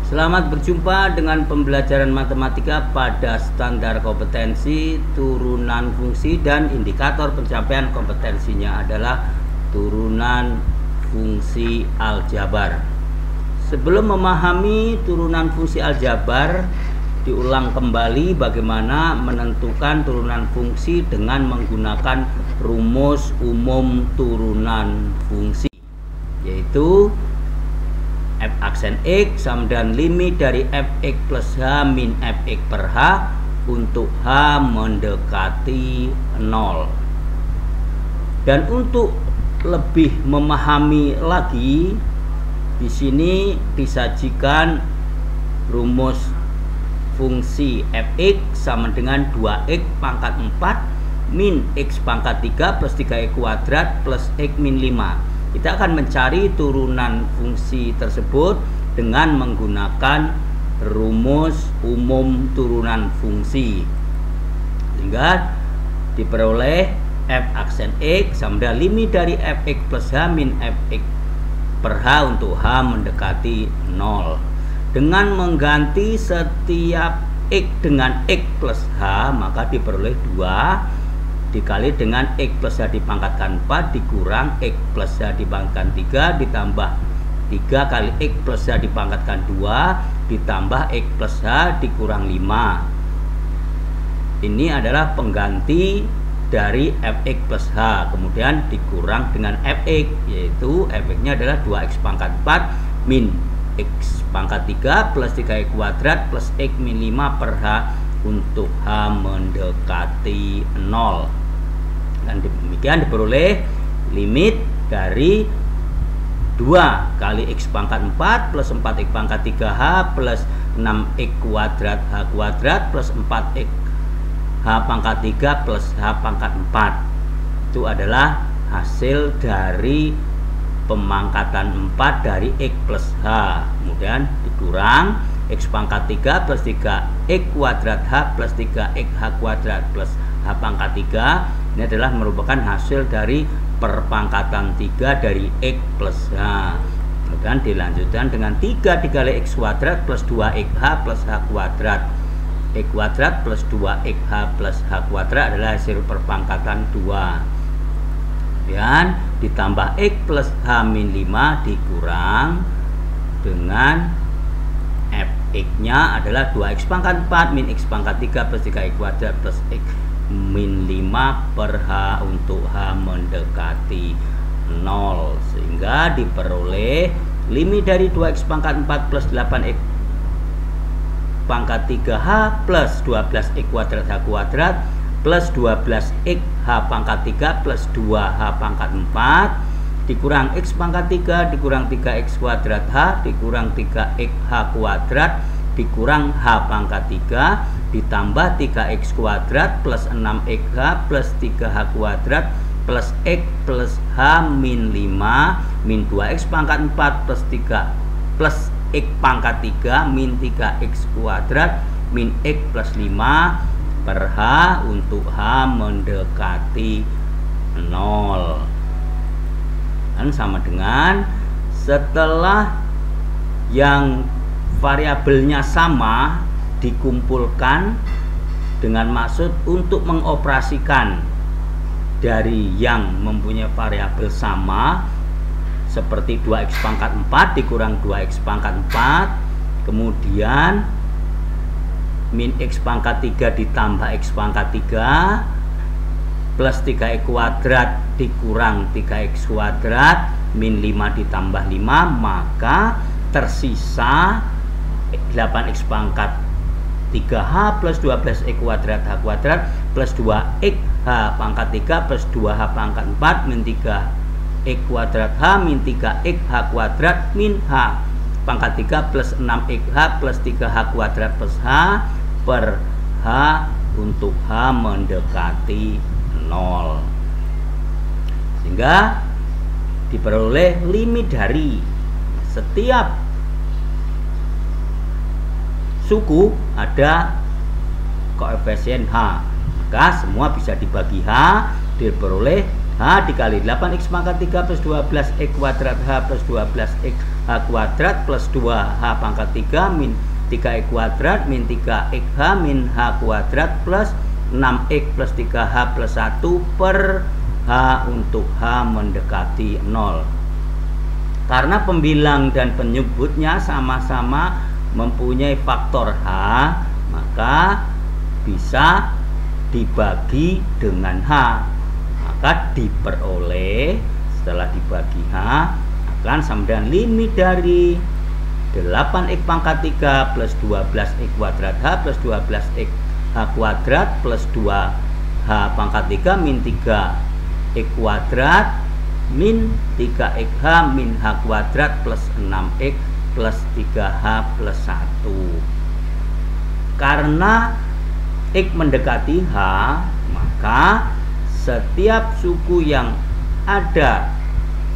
Selamat berjumpa dengan pembelajaran matematika pada standar kompetensi, turunan fungsi, dan indikator pencapaian kompetensinya adalah turunan fungsi aljabar. Sebelum memahami turunan fungsi aljabar, diulang kembali bagaimana menentukan turunan fungsi dengan menggunakan rumus umum turunan fungsi, yaitu f aksen x sama dengan limit dari fx plus h min fx per h untuk h mendekati 0. Dan untuk lebih memahami lagi, di sini disajikan rumus fungsi fx sama dengan 2x pangkat 4 min x pangkat 3 plus 3x kuadrat plus x min 5. Kita akan mencari turunan fungsi tersebut dengan menggunakan rumus umum turunan fungsi, sehingga diperoleh f aksen x sama dengan limit dari fx plus h min fx per h untuk h mendekati 0. Dengan mengganti setiap x dengan x plus h, maka diperoleh 2 dikali dengan x plus h dipangkatkan 4 dikurang x plus h dipangkatkan 3 ditambah 3 kali x plus h dipangkatkan 2 ditambah x plus h dikurang 5. Ini adalah pengganti dari fx plus h, kemudian dikurang dengan fx, yaitu fx-nya adalah 2x pangkat 4 min x pangkat 3 plus 3x kuadrat plus x min 5 per h untuk h mendekati 0. Dan demikian diperoleh limit dari 2 kali x pangkat 4 plus 4x pangkat 3h plus 6x kuadrat h kuadrat plus 4x h pangkat 3 plus h pangkat 4. Itu adalah hasil dari pemangkatan 4 dari x plus h, kemudian dikurang x pangkat 3 plus 3x kuadrat h plus 3x h kuadrat plus h pangkat 3. Ini adalah merupakan hasil dari perpangkatan 3 dari x plus h. Kemudian dilanjutkan dengan 3 dikali x kuadrat plus 2xh plus h kuadrat. X kuadrat plus 2xh plus h kuadrat adalah hasil perpangkatan 2. Kemudian ditambah x plus h min 5 dikurang dengan fx-nya adalah 2x pangkat 4 min x pangkat 3 plus 3x kuadrat plus x min 5 per h untuk h mendekati 0, sehingga diperoleh limit dari 2x pangkat 4 plus 8x pangkat 3h plus 12x kuadrat h kuadrat plus 12x h pangkat 3 plus 2h pangkat 4 dikurang x pangkat 3 dikurang 3x kuadrat h dikurang 3x h kuadrat dikurang h pangkat 3 ditambah 3x kuadrat plus 6xh plus 3h kuadrat plus x plus h min 5 min 2x pangkat 4 plus 3 plus x pangkat 3 min 3x kuadrat min x plus 5 per h untuk h mendekati 0. Dan sama dengan setelah yang variabelnya sama dikumpulkan dengan maksud untuk mengoperasikan dari yang mempunyai variabel sama, seperti 2x pangkat 4 dikurang 2x pangkat 4, kemudian min x pangkat 3 ditambah x pangkat 3 plus 3x kuadrat dikurang 3x kuadrat min 5 ditambah 5, maka tersisa 8x pangkat 3h plus 12x kuadrat h kuadrat plus 2x h pangkat 3 plus 2h pangkat 4 min 3x kuadrat h min 3x h kuadrat min h pangkat 3 plus 6x h plus 3h kuadrat plus h per h untuk h mendekati 0, sehingga diperoleh limit dari setiap suku ada koefisien h, maka semua bisa dibagi h, diperoleh h dikali 8x pangkat 3 plus 12x kuadrat h plus 12x h kuadrat plus 2h pangkat 3 min 3x kuadrat min 3xh min h kuadrat plus 6x plus 3h plus 1 per h untuk h mendekati 0. Karena pembilang dan penyebutnya sama-sama mempunyai faktor h, maka bisa dibagi dengan h. Maka diperoleh setelah dibagi h akan sama dengan limit dari 8x pangkat 3 plus 12x kuadrat h plus 12x h kuadrat plus 2h pangkat 3 min 3x kuadrat min 3xh min h kuadrat plus 6x plus 3h plus 1. Karena x mendekati h, maka setiap suku yang ada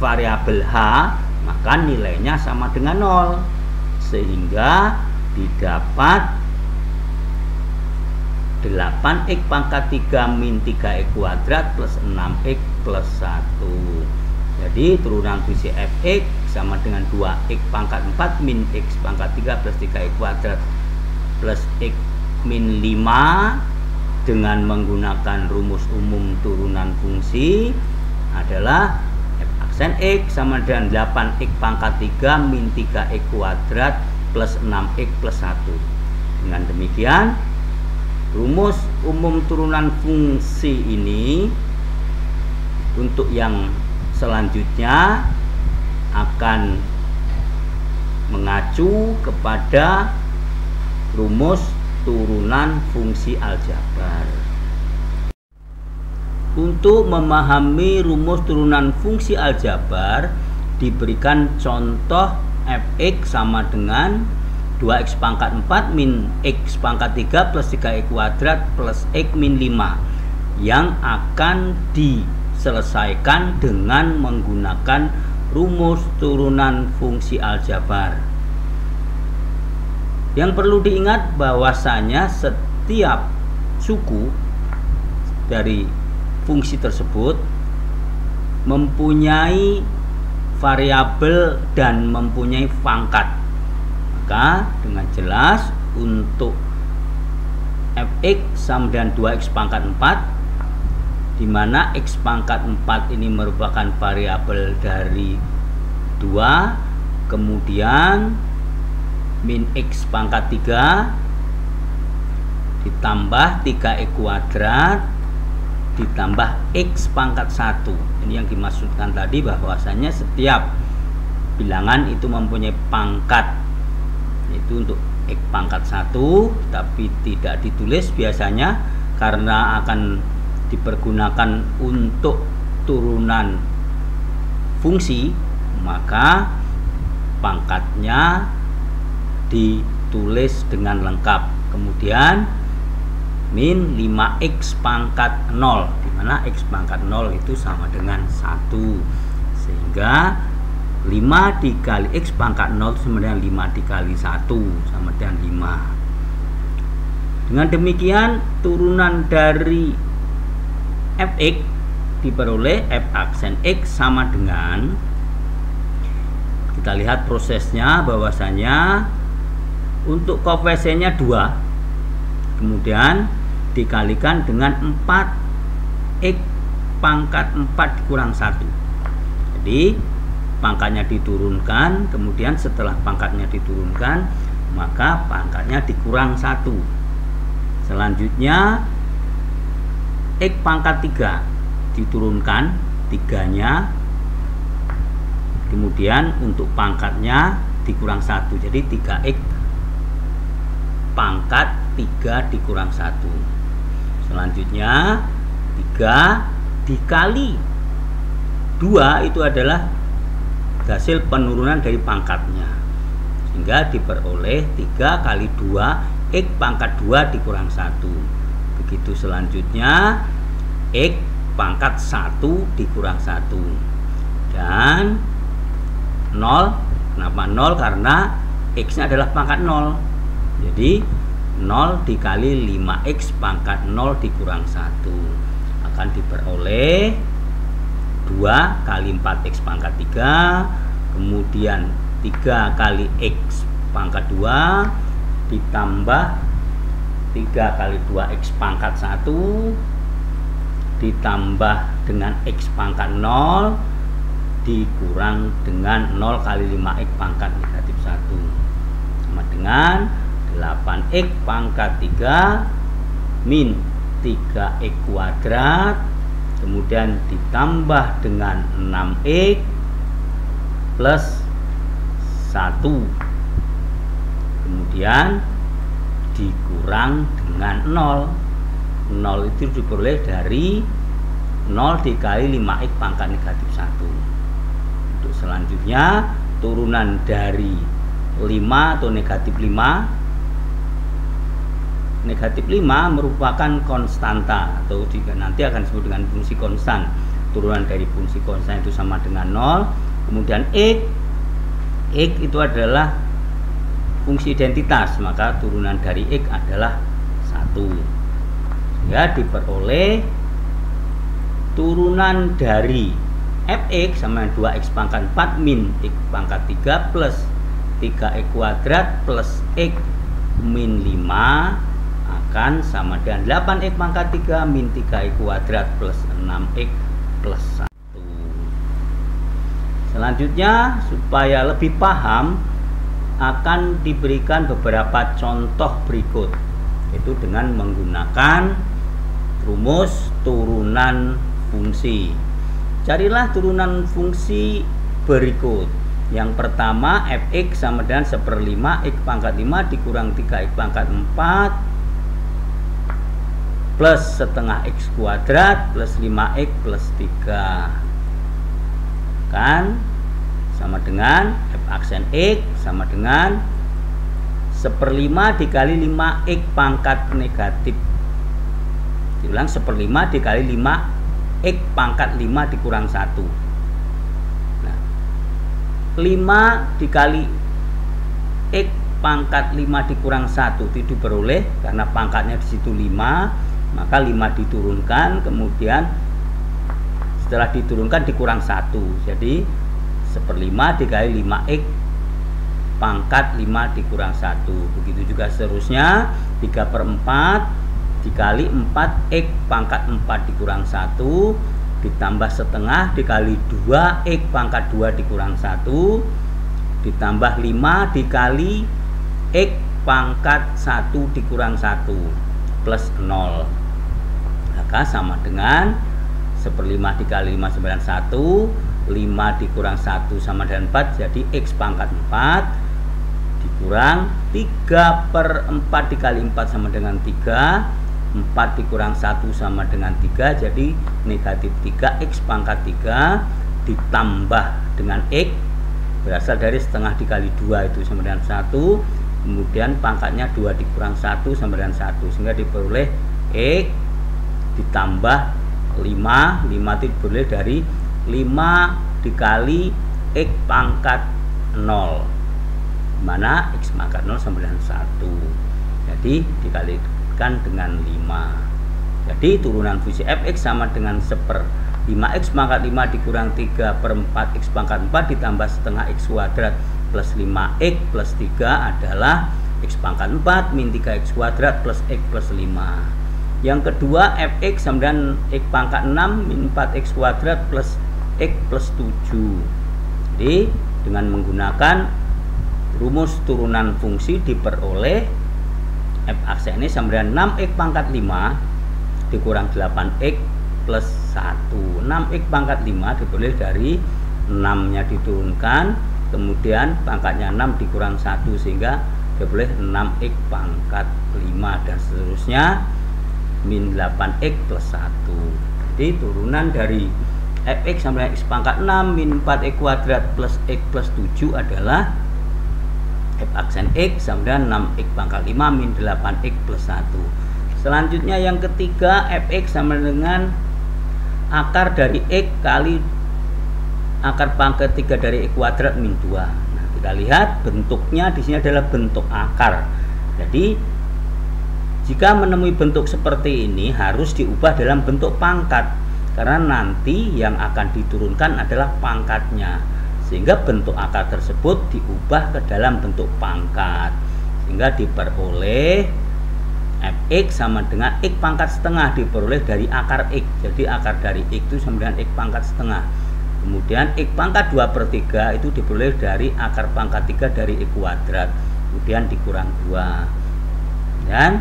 variabel h, maka nilainya sama dengan 0, sehingga didapat 8x pangkat 3 min 3x kuadrat plus 6x plus 1. Jadi turunan fungsi fx sama dengan 2x pangkat 4 min x pangkat 3 plus 3x kuadrat plus x min 5 dengan menggunakan rumus umum turunan fungsi adalah f aksen x sama dengan 8x pangkat 3 min 3x kuadrat plus 6x plus 1. Dengan demikian, rumus umum turunan fungsi ini untuk yang selanjutnya akan mengacu kepada rumus turunan fungsi aljabar. Untuk memahami rumus turunan fungsi aljabar, diberikan contoh fx sama dengan 2x pangkat 4 min x pangkat 3 plus 3x kuadrat plus x min 5 yang akan diselesaikan dengan menggunakan rumus turunan fungsi aljabar. Yang perlu diingat bahwasanya setiap suku dari fungsi tersebut mempunyai variabel dan mempunyai pangkat. Maka dengan jelas untuk fx sama dengan 2x pangkat 4, di mana x pangkat 4 ini merupakan variabel dari 2, kemudian min x pangkat 3 ditambah 3x kuadrat ditambah x pangkat 1. Ini yang dimaksudkan tadi bahwasanya setiap bilangan itu mempunyai pangkat, yaitu untuk x pangkat 1, tapi tidak ditulis biasanya karena akan dipergunakan untuk turunan fungsi, maka pangkatnya ditulis dengan lengkap. Kemudian min 5x pangkat 0, di mana x pangkat 0 itu sama dengan 1, sehingga 5 dikali x pangkat 0 sama dengan 5 dikali 1 sama dengan 5. Dengan demikian turunan dari fx diperoleh f aksen x sama dengan, kita lihat prosesnya bahwasanya untuk koefisiennya 2, kemudian dikalikan dengan 4x pangkat 4 dikurang 1. Jadi pangkatnya diturunkan, kemudian setelah pangkatnya diturunkan maka pangkatnya dikurang 1. Selanjutnya x pangkat 3 diturunkan 3-nya, kemudian untuk pangkatnya dikurang 1, jadi 3x pangkat 3 dikurang 1. Selanjutnya 3 dikali 2 itu adalah hasil penurunan dari pangkatnya, sehingga diperoleh 3 kali 2 x pangkat 2 dikurang 1. Begitu selanjutnya x pangkat 1 dikurang 1 dan 0. Kenapa 0? Karena x nya adalah pangkat 0, jadi 0 dikali 5x pangkat 0 dikurang 1 akan diperoleh 2 kali 4x pangkat 3, kemudian 3 kali X pangkat 2 ditambah 3 kali 2X pangkat 1 ditambah dengan X pangkat 0 dikurang dengan 0 kali 5X pangkat negatif 1 sama dengan 8X pangkat 3 min 3X kuadrat, kemudian ditambah dengan 6X plus 1, kemudian dikurang dengan 0 itu diperoleh dari 0 dikali 5X pangkat negatif 1. Untuk selanjutnya turunan dari 5 atau negatif 5 merupakan konstanta atau juga nanti akan disebut dengan fungsi konstan. Turunan dari fungsi konstan itu sama dengan 0. Kemudian X itu adalah fungsi identitas, maka turunan dari X adalah 1. Sehingga diperoleh turunan dari fx sama dengan 2x pangkat 4 min x pangkat 3 plus 3x kuadrat plus x min 5 akan sama dengan 8x pangkat 3 min 3x kuadrat plus 6x plus 1. Selanjutnya, supaya lebih paham, akan diberikan beberapa contoh berikut, yaitu dengan menggunakan rumus turunan fungsi. Carilah turunan fungsi berikut. Yang pertama, fx sama dengan 1/5 x pangkat 5 dikurang 3x pangkat 4 plus setengah x kuadrat plus 5x plus 3 kan sama dengan f aksen x sama dengan 1/5 dikali 5x pangkat negatif, diulang 1/5 dikali 5x pangkat 5 dikurang 1. Nah, 5 dikali x pangkat 5 dikurang 1 itu diperoleh karena pangkatnya di situ 5, maka 5 diturunkan, kemudian setelah diturunkan dikurang 1, jadi 1/5 dikali 5x pangkat 5 dikurang 1. Begitu juga seterusnya, 3/4 dikali 4x pangkat 4 dikurang 1 ditambah setengah dikali 2x pangkat 2 dikurang 1 ditambah 5 dikali x pangkat 1 dikurang 1 plus 0, maka sama dengan 1/5 dikali 5 sama dengan 1, 5 dikurang 1 sama dengan 4, jadi x pangkat 4 dikurang 3/4 dikali 4 sama dengan 3, 4 dikurang 1 sama dengan 3, jadi negatif 3x pangkat 3 ditambah dengan x berasal dari setengah dikali 2 itu sama dengan 1, kemudian pangkatnya 2 dikurang 1 sama dengan 1, sehingga diperoleh x ditambah 5 itu diperoleh dari 5 dikali x pangkat 0, mana x pangkat 0 sama dengan 1, jadi dikalikan dengan 5. Jadi turunan fungsi fx sama dengan 1/5x pangkat 5 dikurang 3/4 x pangkat 4 ditambah setengah x kuadrat plus 5x plus 3 adalah x pangkat 4 min 3x kuadrat plus x plus 5. Yang kedua, fx sama dengan x pangkat 6 min 4x kuadrat plus x plus 7. Jadi dengan menggunakan rumus turunan fungsi diperoleh f aksen ini sama dengan 6x pangkat 5 dikurang 8x plus 1. 6x pangkat 5 diperoleh dari 6-nya diturunkan, kemudian pangkatnya 6 dikurang 1 sehingga diperoleh 6x pangkat 5 dan seterusnya min 8x plus 1. Jadi turunan dari fx sama dengan x pangkat 6 min 4x kuadrat plus x plus 7 adalah f aksen x sama dengan 6x pangkat 5 min 8x plus 1. Selanjutnya yang ketiga, fx sama dengan akar dari x kali akar pangkat 3 dari x kuadrat min 2. Nah, kita lihat bentuknya di sini adalah bentuk akar. Jadi jika menemui bentuk seperti ini harus diubah dalam bentuk pangkat, karena nanti yang akan diturunkan adalah pangkatnya, sehingga bentuk akar tersebut diubah ke dalam bentuk pangkat, sehingga diperoleh fx sama dengan x pangkat setengah diperoleh dari akar x. Jadi akar dari x itu sama dengan x pangkat setengah. Kemudian x pangkat 2/3 itu diperoleh dari akar pangkat 3 dari x kuadrat, kemudian dikurang 2 dan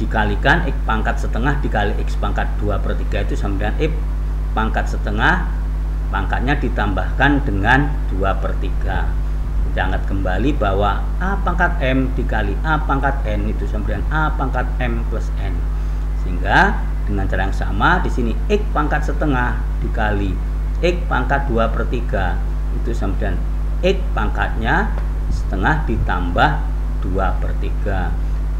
dikalikan x pangkat setengah dikali x pangkat 2/3 itu sama dengan x pangkat setengah, pangkatnya ditambahkan dengan 2/3. Kita angkat kembali bahwa a pangkat m dikali a pangkat n itu sama dengan a pangkat m plus n, sehingga dengan cara yang sama di sini x pangkat setengah dikali x pangkat 2/3 itu sama dengan x pangkatnya setengah ditambah 2/3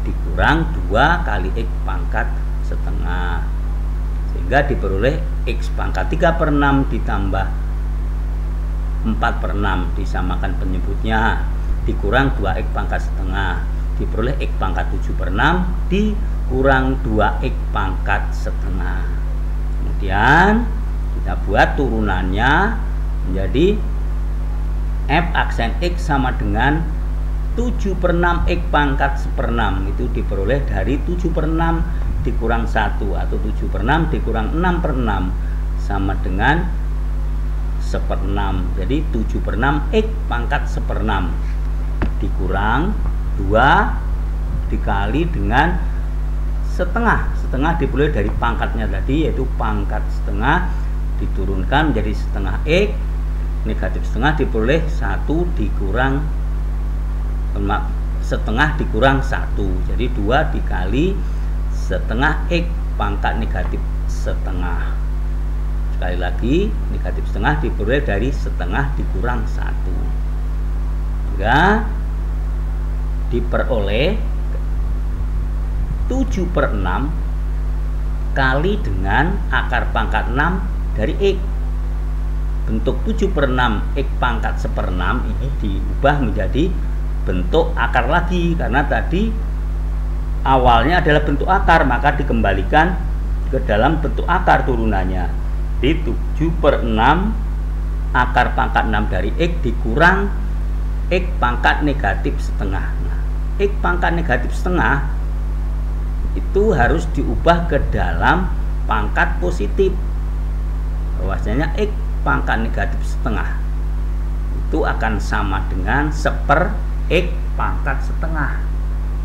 dikurang 2 kali x pangkat setengah, sehingga diperoleh x pangkat 3/6 ditambah 4/6 disamakan penyebutnya dikurang 2x pangkat setengah diperoleh x pangkat 7/6 dikurang 2x pangkat setengah. Kemudian kita buat turunannya menjadi f aksen x sama dengan 7/6 x pangkat 1/6 itu diperoleh dari 7/6 dikurang 1 atau 7/6 dikurang 6/6 sama dengan 1/6. Jadi 7/6 x pangkat 1/6 dikurang 2 dikali dengan setengah. Setengah diperoleh dari pangkatnya tadi, yaitu pangkat setengah diturunkan menjadi setengah x, negatif setengah diperoleh 1 dikurang setengah dikurang 1, jadi 2 dikali setengah x pangkat negatif setengah. Sekali lagi, negatif setengah diperoleh dari setengah dikurang 1, sehingga diperoleh 7/6 kali dengan akar pangkat 6 dari x. Bentuk 7/6 x pangkat 1/6 ini diubah menjadi bentuk akar lagi, karena tadi awalnya adalah bentuk akar, maka dikembalikan ke dalam bentuk akar turunannya. Di 7/6 akar pangkat 6 dari x dikurang x pangkat negatif setengah. Nah, x pangkat negatif setengah itu harus diubah ke dalam pangkat positif, bahwasanya x pangkat negatif setengah itu akan sama dengan 1/x pangkat setengah.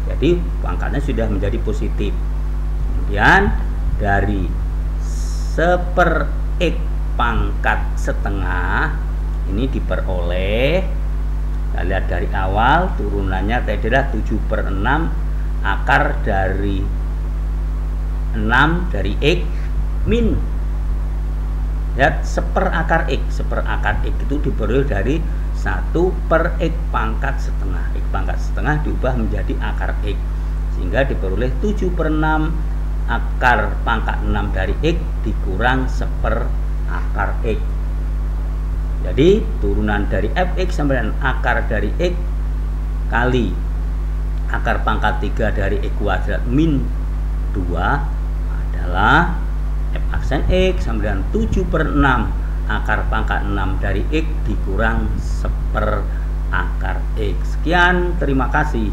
Jadi pangkatnya sudah menjadi positif. Kemudian dari 1/x pangkat setengah ini diperoleh, kita lihat dari awal turunannya tadi adalah 7/6 akar dari 6 dari x min, lihat 1/akar x. 1/akar x itu diperoleh dari 1/x pangkat setengah. X pangkat setengah diubah menjadi akar x, sehingga diperoleh 7/6 akar pangkat 6 dari x dikurang 1/akar x. Jadi turunan dari fx sama dengan akar dari x kali akar pangkat 3 dari x kuadrat min 2 adalah f aksen x sama dengan 7/6 akar pangkat 6 dari x dikurang 1/akar x. Sekian, terima kasih.